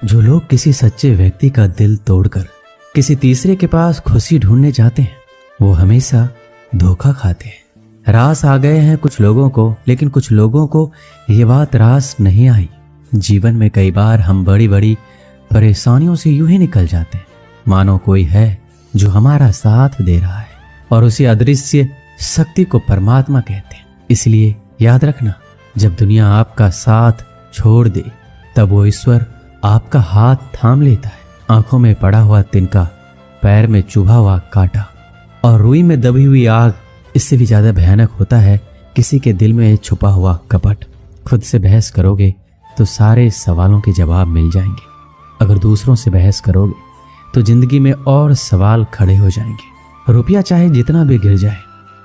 जो लोग किसी सच्चे व्यक्ति का दिल तोड़कर किसी तीसरे के पास खुशी ढूंढने जाते हैं, वो हमेशा धोखा खाते हैं। रास आ गए हैं कुछ लोगों को, लेकिन कुछ लोगों को ये बात रास नहीं आई। जीवन में कई बार हम बड़ी बड़ी परेशानियों से यूं ही निकल जाते हैं, मानो कोई है जो हमारा साथ दे रहा है, और उसी अदृश्य शक्ति को परमात्मा कहते हैं। इसलिए याद रखना, जब दुनिया आपका साथ छोड़ दे, तब वो ईश्वर आपका हाथ थाम लेता है। आंखों में पड़ा हुआ तिनका, पैर में चुभा हुआ कांटा और रुई में दबी हुई आग, इससे भी ज्यादा भयानक होता है किसी के दिल में छुपा हुआ कपट। खुद से बहस करोगे तो सारे सवालों के जवाब मिल जाएंगे। अगर दूसरों से बहस करोगे तो जिंदगी में और सवाल खड़े हो जाएंगे। रुपया चाहे जितना भी गिर जाए,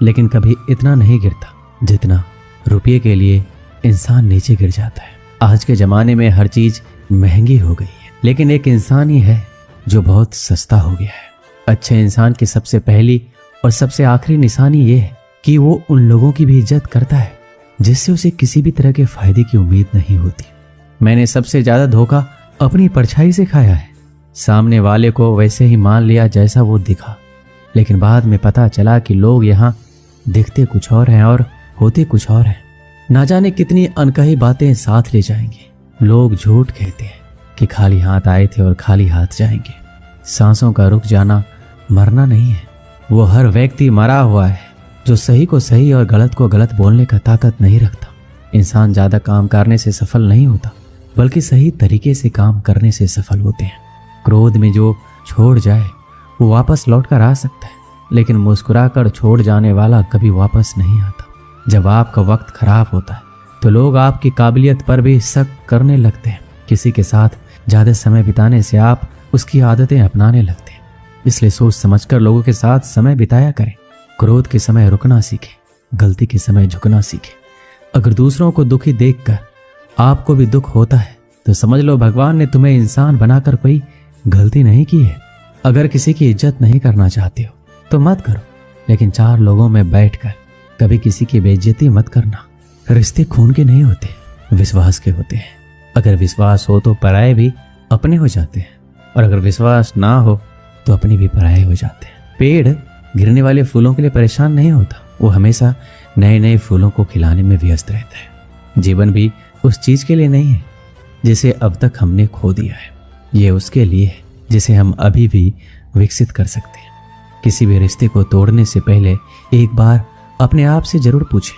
लेकिन कभी इतना नहीं गिरता जितना रुपये के लिए इंसान नीचे गिर जाता है। आज के जमाने में हर चीज महंगी हो गई है, लेकिन एक इंसान ही है जो बहुत सस्ता हो गया है। अच्छे इंसान की सबसे पहली और सबसे आखिरी निशानी ये है कि वो उन लोगों की भी इज्जत करता है जिससे उसे किसी भी तरह के फायदे की उम्मीद नहीं होती। मैंने सबसे ज्यादा धोखा अपनी परछाई से खाया है। सामने वाले को वैसे ही मान लिया जैसा वो दिखा, लेकिन बाद में पता चला कि लोग यहाँ दिखते कुछ और हैं और होते कुछ और हैं। ना जाने कितनी अनकही बातें साथ ले जाएंगे। लोग झूठ कहते हैं कि खाली हाथ आए थे और खाली हाथ जाएंगे। सांसों का रुक जाना मरना नहीं है, वो हर व्यक्ति मरा हुआ है जो सही को सही और गलत को गलत बोलने का ताकत नहीं रखता। इंसान ज्यादा काम करने से सफल नहीं होता, बल्कि सही तरीके से काम करने से सफल होते हैं। क्रोध में जो छोड़ जाए वो वापस लौट कर आ सकता है, लेकिन मुस्कुराकर छोड़ जाने वाला कभी वापस नहीं आता। जब आपका वक्त खराब होता है तो लोग आपकी काबिलियत पर भी शक करने लगते हैं। किसी के साथ ज्यादा समय बिताने से आप उसकी आदतें अपनाने लगते हैं। इसलिए सोच समझकर लोगों के साथ समय बिताया करें। क्रोध के समय रुकना सीखें, गलती के समय झुकना सीखें। अगर दूसरों को दुखी देखकर आपको भी दुख होता है तो समझ लो भगवान ने तुम्हें इंसान बनाकर कोई गलती नहीं की है। अगर किसी की इज्जत नहीं करना चाहते हो तो मत करो, लेकिन चार लोगों में बैठकर कभी किसी की बेइज्जती मत करना। रिश्ते खून के नहीं होते, विश्वास के होते हैं। अगर विश्वास हो तो पराये भी अपने हो जाते हैं, और अगर विश्वास ना हो तो अपने भी पराये हो जाते हैं। पेड़ गिरने वाले फूलों के लिए परेशान नहीं होता, वो हमेशा नए नए फूलों को खिलाने में व्यस्त रहता है। जीवन भी उस चीज के लिए नहीं है जिसे अब तक हमने खो दिया है, ये उसके लिए है जिसे हम अभी भी विकसित कर सकते हैं। किसी भी रिश्ते को तोड़ने से पहले एक बार अपने आप से जरूर पूछें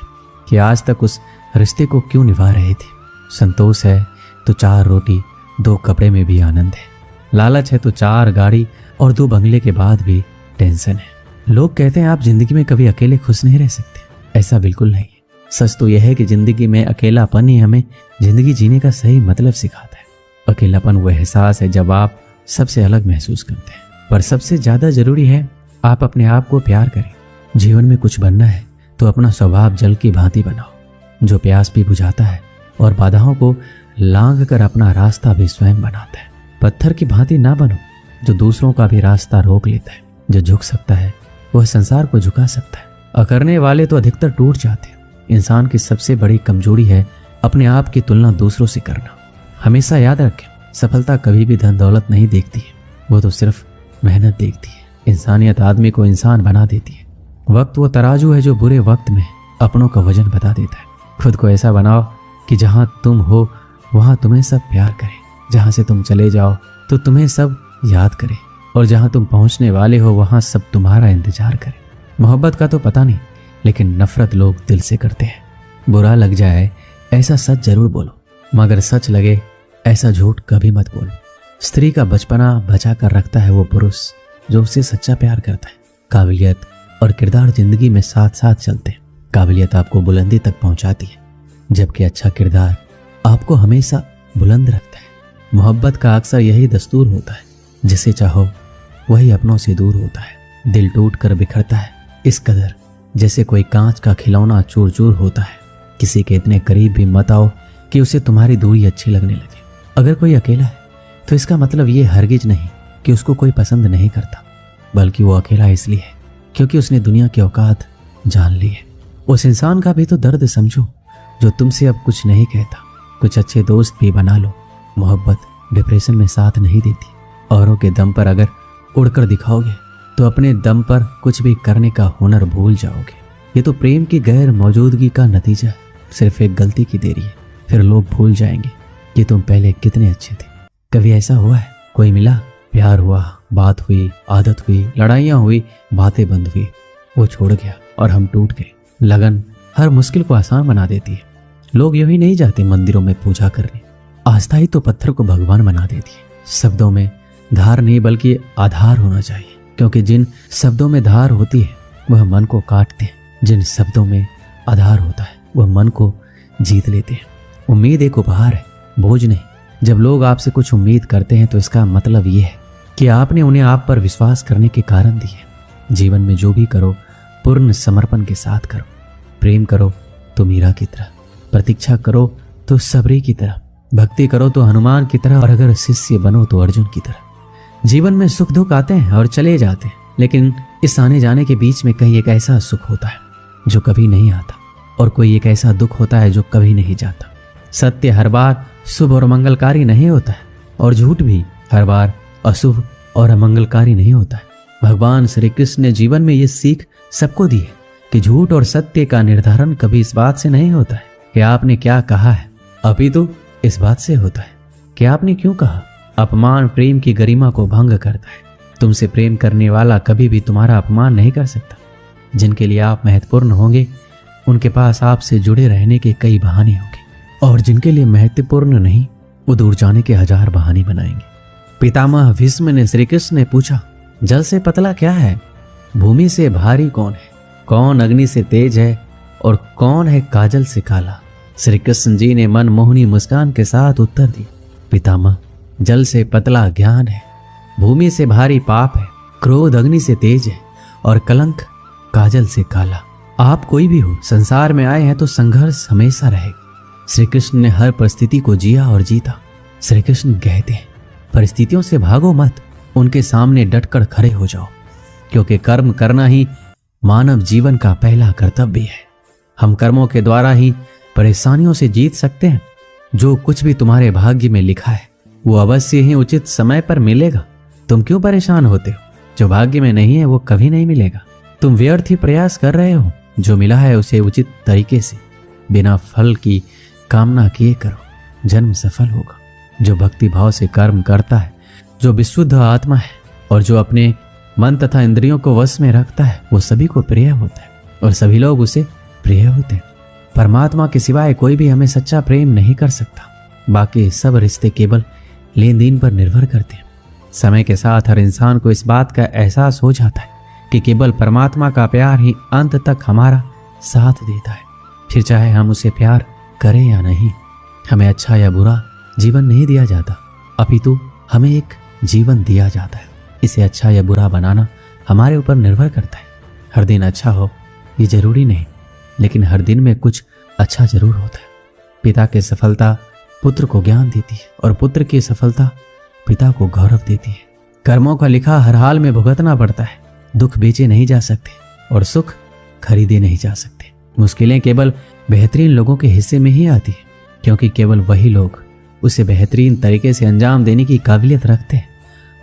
कि आज तक उस रिश्ते को क्यों निभा रहे थे। संतोष है तो 4 रोटी 2 कपड़े में भी आनंद है। लालच है तो 4 गाड़ी और 2 बंगले के बाद भी टेंशन है। लोग कहते हैं आप जिंदगी में कभी अकेले खुश नहीं रह सकते। ऐसा बिल्कुल नहीं है। सच तो यह है कि जिंदगी में अकेलापन ही हमें जिंदगी जीने का सही मतलब सिखाता है। अकेलापन वो एहसास है जब आप सबसे अलग महसूस करते हैं, पर सबसे ज्यादा जरूरी है आप अपने आप को प्यार करें। जीवन में कुछ बनना है तो अपना स्वभाव जल की भांति बनाओ, जो प्यास भी बुझाता है और बाधाओं को लांघ कर अपना रास्ता भी स्वयं बनाता है। पत्थर की भांति ना बनो जो दूसरों का भी रास्ता रोक लेता है। जो झुक सकता है वह संसार को झुका सकता है। अकरने वाले तो अधिकतर टूट जाते हैं। इंसान की सबसे बड़ी कमजोरी है अपने आप की तुलना दूसरों से करना। हमेशा याद रखें, सफलता कभी भी धन दौलत नहीं देखती है, वो तो सिर्फ मेहनत देखती है। इंसानियत आदमी को इंसान बना देती है। वक्त वो तराजू है जो बुरे वक्त में अपनों का वजन बता देता है। खुद को ऐसा बनाओ कि जहां तुम हो वहां तुम्हें सब प्यार करें, जहां से तुम चले जाओ तो तुम्हें सब याद करें, और जहां तुम पहुंचने वाले हो वहां सब तुम्हारा इंतजार करें। मोहब्बत का तो पता नहीं, लेकिन नफरत लोग दिल से करते हैं। बुरा लग जाए ऐसा सच जरूर बोलो, मगर सच लगे ऐसा झूठ कभी मत बोलो। स्त्री का बचपना बचा कर रखता है वो पुरुष जो उससे सच्चा प्यार करता है। काबिलियत और किरदार जिंदगी में साथ साथ चलते हैं। काबिलियत आपको बुलंदी तक पहुंचाती है, जबकि अच्छा किरदार आपको हमेशा बुलंद रखता है। मोहब्बत का अक्सर यही दस्तूर होता है, जिसे चाहो वही अपनों से दूर होता है। दिल टूट कर बिखरता है इस कदर जैसे कोई कांच का खिलौना चूर चूर होता है। किसी के इतने करीब भी मत आओ कि उसे तुम्हारी दूरी अच्छी लगने लगे। अगर कोई अकेला है तो इसका मतलब ये हरगिज नहीं कि उसको कोई पसंद नहीं करता, बल्कि वो अकेला इसलिए है क्योंकि उसने दुनिया की औकात जान ली है। उस इंसान का भी तो दर्द समझो जो तुमसे अब कुछ नहीं कहता। कुछ अच्छे दोस्त भी बना लो। मोहब्बत डिप्रेशन में साथ नहीं देती। औरों के दम पर अगर उड़कर दिखाओगे तो अपने दम पर कुछ भी करने का हुनर भूल जाओगे। ये तो प्रेम की गैर मौजूदगी का नतीजा है। सिर्फ एक गलती की देरी है, फिर लोग भूल जाएंगे कि तुम पहले कितने अच्छे थे। कभी ऐसा हुआ है, कोई मिला, प्यार हुआ, बात हुई, आदत हुई, लड़ाइयाँ हुई, बातें बंद हुई, वो छोड़ गया और हम टूट गए। लगन हर मुश्किल को आसान बना देती है। लोग यूं ही नहीं जाते मंदिरों में पूजा करने। आस्था ही तो पत्थर को भगवान बना देती है। शब्दों में धार नहीं बल्कि आधार होना चाहिए, क्योंकि जिन शब्दों में धार होती है वह मन को काटते हैं। जिन शब्दों में आधार होता है वह मन को जीत लेते हैं। उम्मीद एक उपहार है, बोझ नहीं। जब लोग आपसे कुछ उम्मीद करते हैं तो इसका मतलब ये है कि आपने उन्हें आप पर विश्वास करने के कारण दिए। जीवन में जो भी करो पूर्ण समर्पण के साथ करो। प्रेम करो तो मीरा की तरह, प्रतीक्षा करो तो सबरी की तरह, भक्ति करो तो हनुमान की तरह, और अगर शिष्य बनो तो अर्जुन की तरह। जीवन में सुख दुख आते हैं और चले जाते हैं, लेकिन इस आने जाने के बीच में कहीं एक ऐसा सुख होता है जो कभी नहीं आता, और कोई एक ऐसा दुख होता है जो कभी नहीं जाता। सत्य हर बार शुभ और मंगलकारी नहीं होता है, और झूठ भी हर बार अशुभ और अमंगलकारी नहीं होता है। भगवान श्री कृष्ण ने जीवन में ये सीख सबको दी है कि झूठ और सत्य का निर्धारण कभी इस बात से नहीं होता है कि आपने क्या कहा है, अपितु इस बात से होता है कि आपने क्यों कहा। अपमान प्रेम की गरिमा को भंग करता है। तुमसे प्रेम करने वाला कभी भी तुम्हारा अपमान नहीं कर सकता। जिनके लिए आप महत्वपूर्ण होंगे उनके पास आपसे जुड़े रहने के कई बहाने होंगे, और जिनके लिए महत्वपूर्ण नहीं वो दूर जाने के हजार बहाने बनाएंगे। पितामह भीष्म ने श्री कृष्ण ने पूछा, जल से पतला क्या है, भूमि से भारी कौन है, कौन अग्नि से तेज है और कौन है काजल से काला। श्री कृष्ण जी ने मनमोहनी मुस्कान के साथ उत्तर दिया, पितामह जल से पतला ज्ञान है, भूमि से भारी पाप है, क्रोध अग्नि से तेज है और कलंक काजल से काला। आप कोई भी हो, संसार में आए हैं तो संघर्ष हमेशा रहेगा। श्री कृष्ण ने हर परिस्थिति को जिया और जीता। श्री कृष्ण कहते हैं, परिस्थितियों से भागो मत, उनके सामने डटकर खड़े हो जाओ, क्योंकि कर्म करना ही मानव जीवन का पहला कर्तव्य है। हम कर्मों के द्वारा ही परेशानियों से जीत सकते हैं। जो कुछ भी तुम्हारे भाग्य में लिखा है वो अवश्य ही उचित समय पर मिलेगा। तुम क्यों परेशान होते हो? जो भाग्य में नहीं है वो कभी नहीं मिलेगा। तुम व्यर्थ ही प्रयास कर रहे हो। जो मिला है उसे उचित तरीके से बिना फल की कामना किए करो, जन्म सफल होगा। जो भक्ति भाव से कर्म करता है, जो विशुद्ध आत्मा है और जो अपने मन तथा इंद्रियों को वश में रखता है, वो सभी को प्रिय होता है और सभी लोग उसे प्रिय होते हैं। परमात्मा के सिवाय कोई भी हमें सच्चा प्रेम नहीं कर सकता। बाकी सब रिश्ते केवल लेन देन पर निर्भर करते हैं। समय के साथ हर इंसान को इस बात का एहसास हो जाता है कि केवल परमात्मा का प्यार ही अंत तक हमारा साथ देता है। फिर चाहे हम उसे प्यार करें या नहीं, हमें अच्छा या बुरा जीवन नहीं दिया जाता, अपितु हमें एक जीवन दिया जाता है। इसे अच्छा या बुरा बनाना हमारे ऊपर निर्भर करता है। हर दिन अच्छा हो ये जरूरी नहीं, लेकिन हर दिन में कुछ अच्छा जरूर होता है। पिता की सफलता पुत्र को ज्ञान देती है और पुत्र की सफलता पिता को गौरव देती है। कर्मों का लिखा हर हाल में भुगतना पड़ता है। दुख बेचे नहीं जा सकते और सुख खरीदे नहीं जा सकते। मुश्किलें केवल बेहतरीन लोगों के हिस्से में ही आती है, क्योंकि केवल वही लोग उसे बेहतरीन तरीके से अंजाम देने की काबिलियत रखते हैं।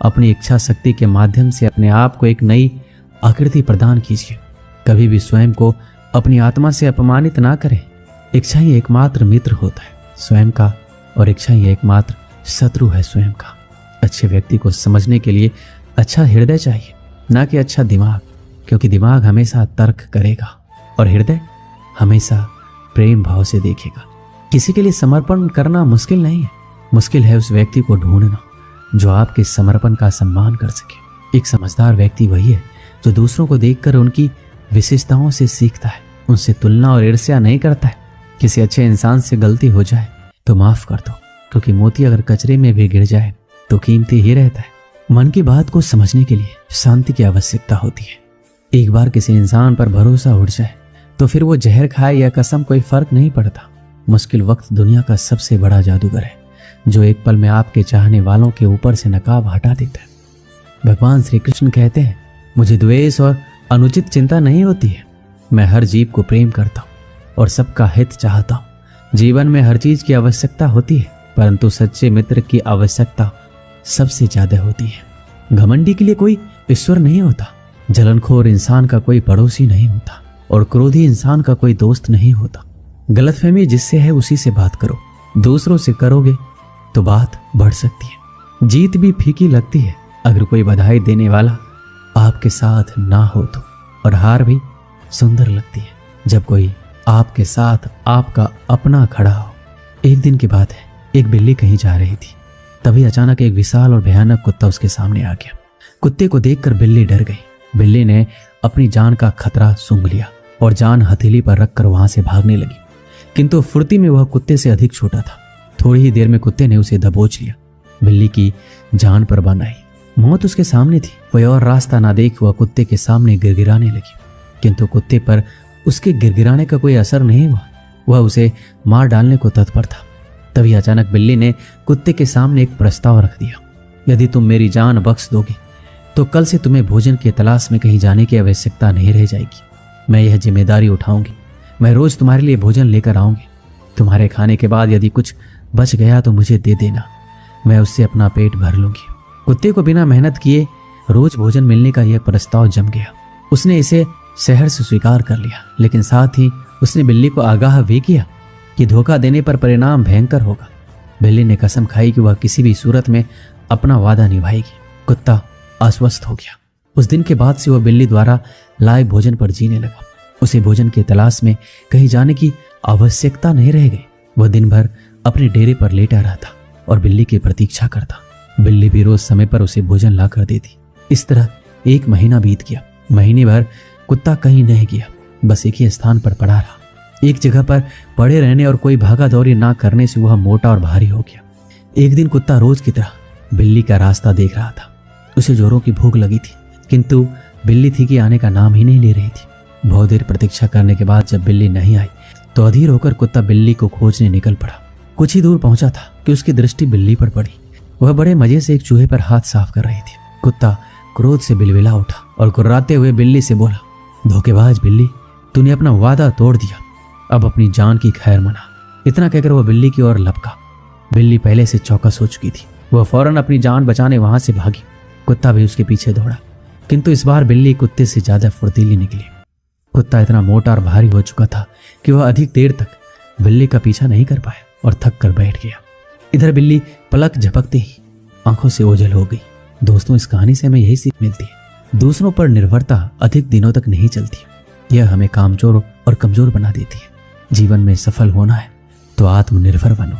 अपनी इच्छा शक्ति के माध्यम से अपने आप को एक नई आकृति प्रदान कीजिए। कभी भी स्वयं को अपनी आत्मा से अपमानित ना करें। इच्छा ही एकमात्र मित्र होता है स्वयं का, और इच्छा ही एकमात्र शत्रु है स्वयं का। अच्छे व्यक्ति को समझने के लिए अच्छा हृदय चाहिए, ना कि अच्छा दिमाग, क्योंकि दिमाग हमेशा तर्क करेगा और हृदय हमेशा प्रेम भाव से देखेगा। किसी के लिए समर्पण करना मुश्किल नहीं है, मुश्किल है उस व्यक्ति को ढूंढना जो आपके समर्पण का सम्मान कर सके। एक समझदार व्यक्ति वही है जो दूसरों को देखकर उनकी विशेषताओं से सीखता है, उनसे तुलना और ईर्ष्या नहीं करता है। किसी अच्छे इंसान से गलती हो जाए तो माफ कर दो, क्योंकि मोती अगर कचरे में भी गिर जाए तो कीमती ही रहता है। मन की बात को समझने के लिए शांति की आवश्यकता होती है। एक बार किसी इंसान पर भरोसा उठ जाए तो फिर वो जहर खाए या कसम कोई फर्क नहीं पड़ता। मुश्किल वक्त दुनिया का सबसे बड़ा जादूगर है, जो एक पल में आपके चाहने वालों के ऊपर से नकाब हटा देता है। भगवान श्री कृष्ण कहते हैं, मुझे द्वेष और अनुचित चिंता नहीं होती है। मैं हर जीव को प्रेम करता हूँ और सबका हित चाहता हूँ। जीवन में हर चीज की आवश्यकता होती है, परंतु सच्चे मित्र की आवश्यकता सबसे ज्यादा होती है। घमंडी के लिए कोई ईश्वर नहीं होता, जलनखोर इंसान का कोई पड़ोसी नहीं होता और क्रोधी इंसान का कोई दोस्त नहीं होता। गलतफहमी जिससे है उसी से बात करो, दूसरों से करोगे तो बात बढ़ सकती है। जीत भी फीकी लगती है अगर कोई बधाई देने वाला आपके साथ ना हो तो, और हार भी सुंदर लगती है जब कोई आपके साथ आपका अपना खड़ा हो। एक दिन की बात है, एक बिल्ली कहीं जा रही थी, तभी अचानक एक विशाल और भयानक कुत्ता उसके सामने आ गया। कुत्ते को देखकर बिल्ली डर गई। बिल्ली ने अपनी जान का खतरा सूंघ लिया और जान हथेली पर रखकर वहां से भागने लगी, किंतु फुर्ती में वह कुत्ते से अधिक छोटा था। थोड़ी ही देर में कुत्ते ने उसे दबोच लिया। बिल्ली की जान पर बन आई, मौत उसके सामने थी। वह और रास्ता ना देख वह कुत्ते के सामने गिड़गिड़ाने लगी, किंतु कुत्ते पर उसके गिड़गिड़ाने का कोई असर नहीं हुआ। वह उसे मार डालने को तत्पर था। तभी अचानक बिल्ली ने कुत्ते के सामने एक प्रस्ताव रख दिया, यदि तुम मेरी जान बख्श दोगे तो कल से तुम्हें भोजन की तलाश में कहीं जाने की आवश्यकता नहीं रह जाएगी। मैं यह जिम्मेदारी उठाऊंगी, मैं रोज तुम्हारे लिए भोजन लेकर आऊंगी। तुम्हारे खाने के बाद यदि कुछ बच गया तो मुझे दे देना, मैं उससे अपना पेट भर लूंगी। कुत्ते को बिना मेहनत किए रोज भोजन मिलने का यह प्रस्ताव जम गया। उसने इसे शहर से स्वीकार कर लिया, लेकिन साथ ही उसने बिल्ली को आगाह भी किया कि धोखा देने पर परिणाम भयंकर होगा। बिल्ली ने कसम खाई कि वह किसी भी सूरत में अपना वादा निभाएगी। कुत्ता आश्वस्त हो गया। उस दिन के बाद से वह बिल्ली द्वारा लाए भोजन पर जीने लगा। उसे भोजन की तलाश में कहीं जाने की आवश्यकता नहीं रह गई। वह दिन भर अपने डेरे पर लेटा रहता और बिल्ली की प्रतीक्षा करता। बिल्ली भी रोज समय पर उसे भोजन ला कर देती। इस तरह एक महीना बीत गया। महीने भर कुत्ता कहीं नहीं गया, बस एक ही स्थान पर पड़ा रहा। एक जगह पर पड़े रहने और कोई भागा दौड़ी ना करने से वह मोटा और भारी हो गया। एक दिन कुत्ता रोज की तरह बिल्ली का रास्ता देख रहा था। उसे जोरों की भूख लगी थी, किंतु बिल्ली थी कि आने का नाम ही नहीं ले रही थी। बहुत देर प्रतीक्षा करने के बाद जब बिल्ली नहीं आई तो अधीर होकर कुत्ता बिल्ली को खोजने निकल पड़ा। कुछ ही दूर पहुंचा था कि उसकी दृष्टि बिल्ली पर पड़ी। वह बड़े मजे से एक चूहे पर हाथ साफ कर रही थी। कुत्ता क्रोध से बिलबिला उठा और कुर्राते हुए बिल्ली से बोला, धोखेबाज बिल्ली, तूने अपना वादा तोड़ दिया, अब अपनी जान की खैर मना। इतना कहकर वह बिल्ली की ओर लपका। बिल्ली पहले से चौकस हो चुकी थी। वह फौरन अपनी जान बचाने वहां से भागी। कुत्ता भी उसके पीछे दौड़ा, किंतु इस बार बिल्ली कुत्ते से ज्यादा फुर्तीली निकली। कुत्ता इतना मोटा और भारी हो चुका था कि वह अधिक देर तक बिल्ली का पीछा नहीं कर पाया और थक कर बैठ गया। इधर बिल्ली पलक झपकते ही आंखों से ओझल हो गई। दोस्तों, इस कहानी से हमें यही सीख मिलती है, दूसरों पर निर्भरता अधिक दिनों तक नहीं चलती। यह हमें कामचोर और कमजोर बना देती है। जीवन में सफल होना है तो आत्मनिर्भर बनो।